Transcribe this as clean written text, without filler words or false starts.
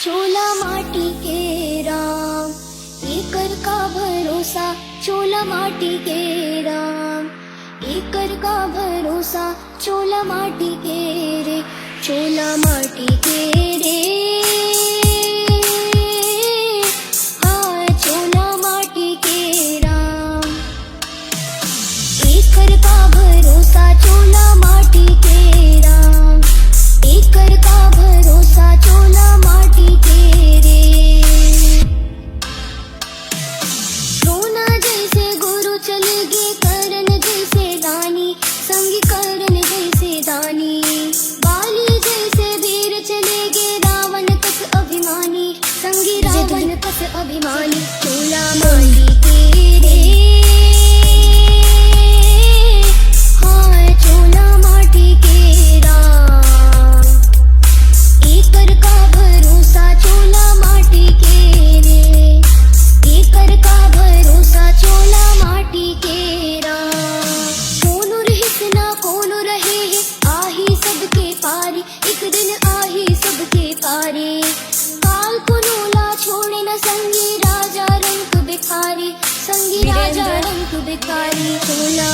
चोला माटी के राम, एकर का भरोसा। चोला माटी के राम, एकर का भरोसा। चोला माटी के रे, चोला माटी के रे। हाँ चोला माटी के राम, एकर का भरोसा। चोला माटी के राम, एकर का भरोसा। चोला माटी के रे। द्रोणा जैसे गुरु चले गे, कर्ण जैसे दानी, संगी कर्ण जैसे दानी। बाली जैसे वीर चले गे, रावण कस अभिमानी, संगी रावण कस अभिमानी। चोला माटी के रे। हाँ चोला माटी के राम, एकर का भरोसा। चोला माटी के रे, एकर का भरोसा। चोला माटी के राम। कोनो रहिस ना कोनो रहे है, आही सबके पारी। एक दिन आही सबके पारी। काल को नोला छोड़े न संगी राजा रंग बिखारी, संगी राजा रंग बिखारी। चोला